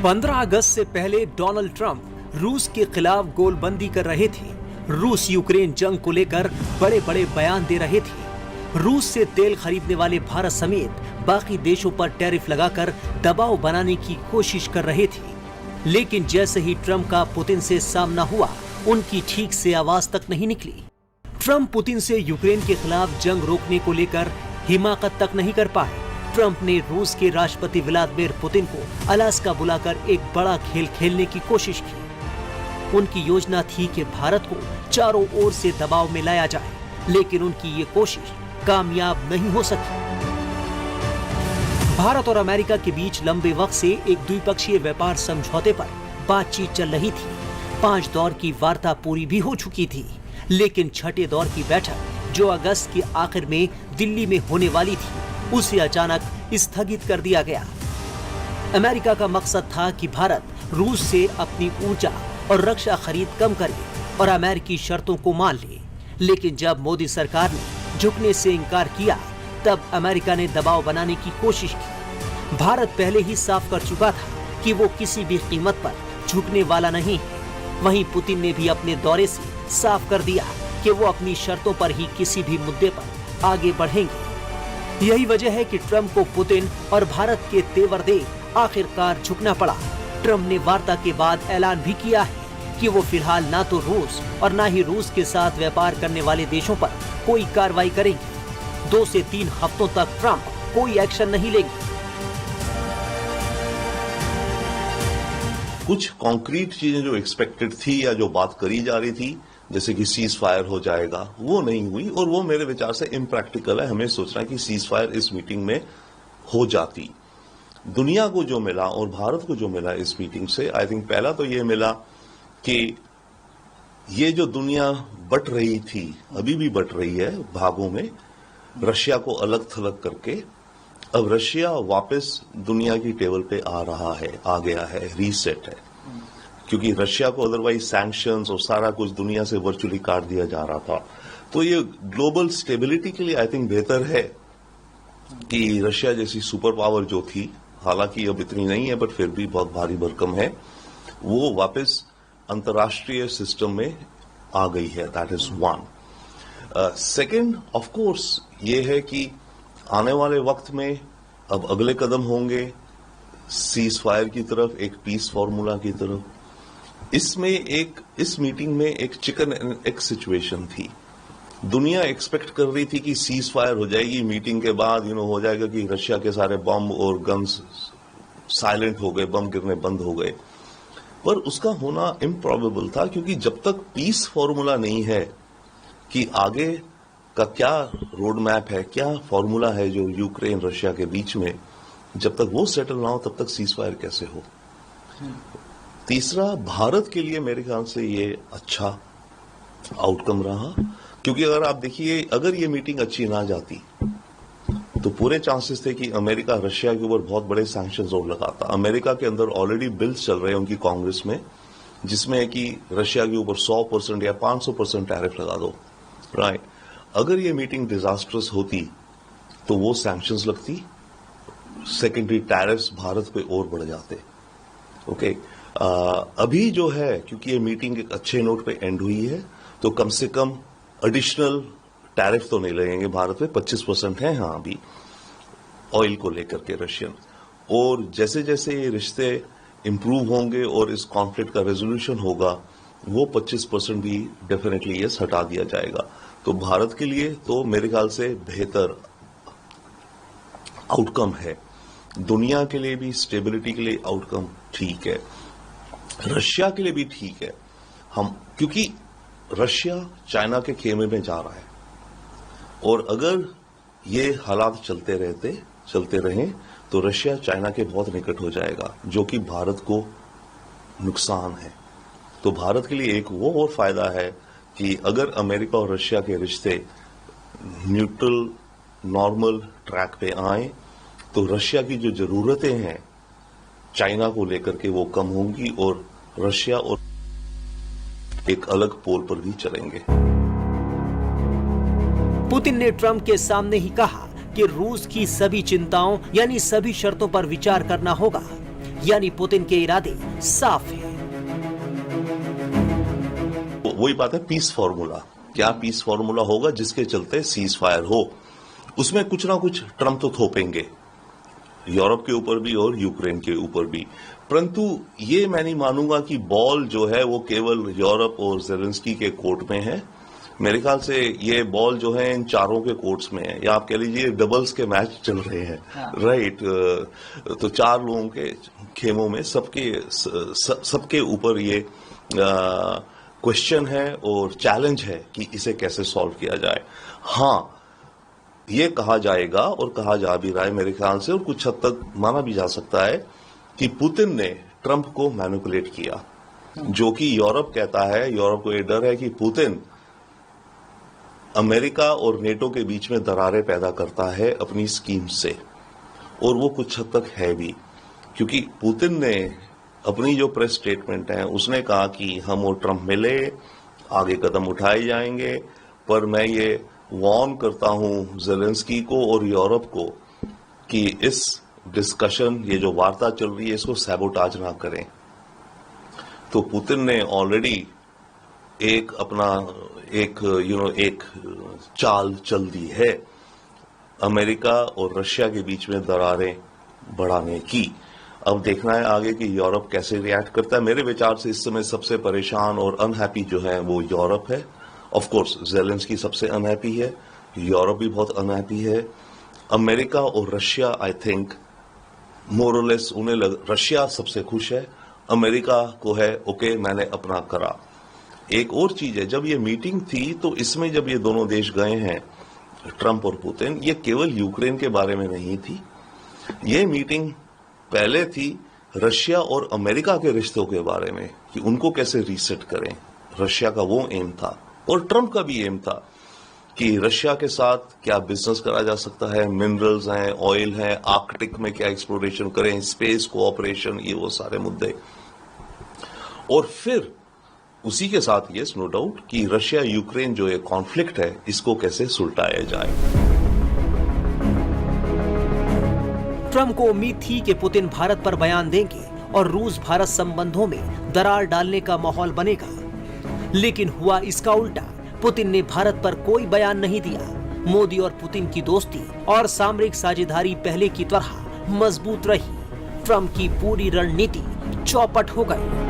15 अगस्त से पहले Donald Trump रूस के खिलाफ गोलबंदी कर रहे थे। रूस यूक्रेन जंग को लेकर बड़े बड़े बयान दे रहे थे। रूस से तेल खरीदने वाले भारत समेत बाकी देशों पर टैरिफ लगाकर दबाव बनाने की कोशिश कर रहे थे। लेकिन जैसे ही ट्रंप का पुतिन से सामना हुआ, उनकी ठीक से आवाज तक नहीं निकली। ट्रंप पुतिन से यूक्रेन के खिलाफ जंग रोकने को लेकर हिमाकत तक नहीं कर पाए। ट्रंप ने रूस के राष्ट्रपति व्लादिमीर पुतिन को अलास्का बुलाकर एक बड़ा खेल खेलने की कोशिश की। उनकी योजना थी कि भारत को चारों ओर से दबाव में लाया जाए, लेकिन उनकी ये कोशिश कामयाब नहीं हो सकी। भारत और अमेरिका के बीच लंबे वक्त से एक द्विपक्षीय व्यापार समझौते पर बातचीत चल रही थी। 5 दौर की वार्ता पूरी भी हो चुकी थी, लेकिन छठे दौर की बैठक जो अगस्त के आखिर में दिल्ली में होने वाली थी, उसे अचानक स्थगित कर दिया गया। अमेरिका का मकसद था कि भारत रूस से अपनी ऊर्जा और रक्षा खरीद कम करे और अमेरिकी शर्तों को मान ले। लेकिन जब मोदी सरकार ने झुकने से इनकार किया, तब अमेरिका ने दबाव बनाने की कोशिश की। भारत पहले ही साफ कर चुका था कि वो किसी भी कीमत पर झुकने वाला नहीं है। वहीं पुतिन ने भी अपने दौरे से साफ कर दिया कि वो अपनी शर्तों पर ही किसी भी मुद्दे पर आगे बढ़ेंगे। यही वजह है कि ट्रंप को पुतिन और भारत के तेवर देख आखिरकार झुकना पड़ा। ट्रंप ने वार्ता के बाद ऐलान भी किया है कि वो फिलहाल ना तो रूस और ना ही रूस के साथ व्यापार करने वाले देशों पर कोई कार्रवाई करेंगे। 2 से 3 हफ्तों तक ट्रंप कोई एक्शन नहीं लेंगे। कुछ कॉन्क्रीट चीजें जो एक्सपेक्टेड थी या जो बात करी जा रही थी, जैसे कि सीज फायर हो जाएगा, वो नहीं हुई और वो मेरे विचार से इम्प्रैक्टिकल है। हमें सोचना है कि सीज फायर इस मीटिंग में हो जाती। दुनिया को जो मिला और भारत को जो मिला इस मीटिंग से, आई थिंक पहला तो ये मिला कि ये जो दुनिया बट रही थी, अभी भी बट रही है भागों में, रशिया को अलग थलग करके अब रशिया वापस दुनिया की टेबल पे आ रहा है, आ गया है, रीसेट है। क्योंकि रशिया को अदरवाइज सैंक्शंस और सारा कुछ दुनिया से वर्चुअली काट दिया जा रहा था। तो ये ग्लोबल स्टेबिलिटी के लिए आई थिंक बेहतर है कि रशिया जैसी सुपर पावर जो थी, हालांकि अब इतनी नहीं है बट फिर भी बहुत भारी भरकम है, वो वापस अंतर्राष्ट्रीय सिस्टम में आ गई है। That is one. Second of course ये है कि आने वाले वक्त में अब अगले कदम होंगे सीज फायर की तरफ, एक पीस फॉर्मूला की तरफ। इसमें इस मीटिंग में एक चिकन एंड एग सिचुएशन थी। दुनिया एक्सपेक्ट कर रही थी कि सीज फायर हो जाएगी, मीटिंग के बाद हो जाएगा कि रशिया के सारे बम और गन्स साइलेंट हो गए, बम गिरने बंद हो गए। पर उसका होना इम्प्रॉबेबल था, क्योंकि जब तक पीस फॉर्मूला नहीं है कि आगे का क्या रोड मैप है, क्या फॉर्मूला है जो यूक्रेन रशिया के बीच में, जब तक वो सेटल ना हो तब तक सीज फायर कैसे हो। तीसरा, भारत के लिए मेरे ख्याल से ये अच्छा आउटकम रहा, क्योंकि अगर आप देखिए, अगर ये मीटिंग अच्छी ना जाती तो पूरे चांसेस थे कि अमेरिका रशिया के ऊपर बहुत बड़े सैंक्शंस और लगाता। अमेरिका के अंदर ऑलरेडी बिल्स चल रहे हैं उनकी कांग्रेस में, जिसमें है कि रशिया के ऊपर 100% या 500% टैरिफ लगा दो। राइट। अगर ये मीटिंग डिजास्टर्स होती तो वो सैंक्शंस लगती, सेकेंडरी टैरिफ्स भारत पे और बढ़ जाते। ओके। अभी जो है, क्योंकि ये मीटिंग एक अच्छे नोट पे एंड हुई है, तो कम से कम एडिशनल टैरिफ तो नहीं लगेंगे भारत पे। 25% है हाँ अभी ऑयल को लेकर के रशियन। और जैसे जैसे ये रिश्ते इंप्रूव होंगे और इस कॉन्फ्लिक्ट का रेजोल्यूशन होगा, वो 25% भी डेफिनेटली ये हटा दिया जाएगा। तो भारत के लिए तो मेरे ख्याल से बेहतर आउटकम है। दुनिया के लिए भी, स्टेबिलिटी के लिए आउटकम ठीक है, रशिया के लिए भी ठीक है। क्योंकि रशिया चाइना के खेमे में जा रहा है, और अगर ये हालात चलते रहें तो रशिया चाइना के बहुत निकट हो जाएगा, जो कि भारत को नुकसान है। तो भारत के लिए एक वो और फायदा है कि अगर अमेरिका और रशिया के रिश्ते न्यूट्रल नॉर्मल ट्रैक पे आए, तो रशिया की जो जरूरतें हैं चाइना को लेकर के वो कम होंगी और रशिया और एक अलग पोल पर भी चलेंगे। पुतिन ने ट्रंप के सामने ही कहा कि रूस की सभी चिंताओं यानी सभी शर्तों पर विचार करना होगा। यानी पुतिन के इरादे साफ हैं। वही बात है, पीस फॉर्मूला। क्या पीस फॉर्मूला होगा जिसके चलते सीज फायर हो? उसमें कुछ ना कुछ ट्रंप तो थोपेंगे, यूरोप के ऊपर भी और यूक्रेन के ऊपर भी। परंतु ये मैं नहीं मानूंगा कि बॉल जो है वो केवल यूरोप और जेलेंस्की के कोर्ट में है। मेरे ख्याल से ये बॉल जो है इन चारों के कोर्ट्स में है, या आप कह लीजिए डबल्स के मैच चल रहे हैं। हाँ। राइट। तो चार लोगों के खेमों में सबके ऊपर ये क्वेश्चन है और चैलेंज है कि इसे कैसे सॉल्व किया जाए। हाँ, ये कहा जाएगा और कहा जा भी रहा है मेरे ख्याल से, और कुछ हद तक माना भी जा सकता है कि पुतिन ने ट्रंप को मैनिपुलेट किया, जो कि यूरोप कहता है। यूरोप को यह डर है कि पुतिन अमेरिका और नेटो के बीच में दरारें पैदा करता है अपनी स्कीम से, और वो कुछ हद तक है भी, क्योंकि पुतिन ने अपनी जो प्रेस स्टेटमेंट है उसने कहा कि हम और ट्रंप मिले, आगे कदम उठाए जाएंगे, पर मैं ये वार्न करता हूं जेलेंस्की को और यूरोप को कि इस डिस्कशन, ये जो वार्ता चल रही है, इसको सैबोटाज ना करें। तो पुतिन ने ऑलरेडी एक चाल चल दी है अमेरिका और रशिया के बीच में दरारें बढ़ाने की। अब देखना है आगे कि यूरोप कैसे रिएक्ट करता है। मेरे विचार से इस समय सबसे परेशान और अनहैप्पी जो है वो यूरोप है। ऑफ कोर्स जेलेंस्की सबसे अनहैप्पी है, यूरोप भी बहुत अनहैप्पी है। अमेरिका और रशिया आई थिंक मोर और लेस रशिया सबसे खुश है, अमेरिका को है ओके मैंने अपना करा। एक और चीज है, जब ये मीटिंग थी तो इसमें जब ये दोनों देश गए हैं ट्रंप और पुतिन, ये केवल यूक्रेन के बारे में नहीं थी। ये मीटिंग पहले थी रशिया और अमेरिका के रिश्तों के बारे में कि उनको कैसे रीसेट करें। रशिया का वो एम था और ट्रंप का भी एम था कि रशिया के साथ क्या बिजनेस करा जा सकता है, मिनरल्स हैं, ऑयल है, आर्कटिक में क्या एक्सप्लोरेशन करें, स्पेस कोऑपरेशन, ये वो सारे मुद्दे। और फिर उसी के साथ ये नो डाउट कि रशिया यूक्रेन जो ये कॉन्फ्लिक्ट है इसको कैसे सुलटाया जाए। ट्रंप को उम्मीद थी कि पुतिन भारत पर बयान देंगे और रूस भारत संबंधों में दरार डालने का माहौल बनेगा, लेकिन हुआ इसका उल्टा। पुतिन ने भारत पर कोई बयान नहीं दिया। मोदी और पुतिन की दोस्ती और सामरिक साझेदारी पहले की तरह मजबूत रही। ट्रंप की पूरी रणनीति चौपट हो गई।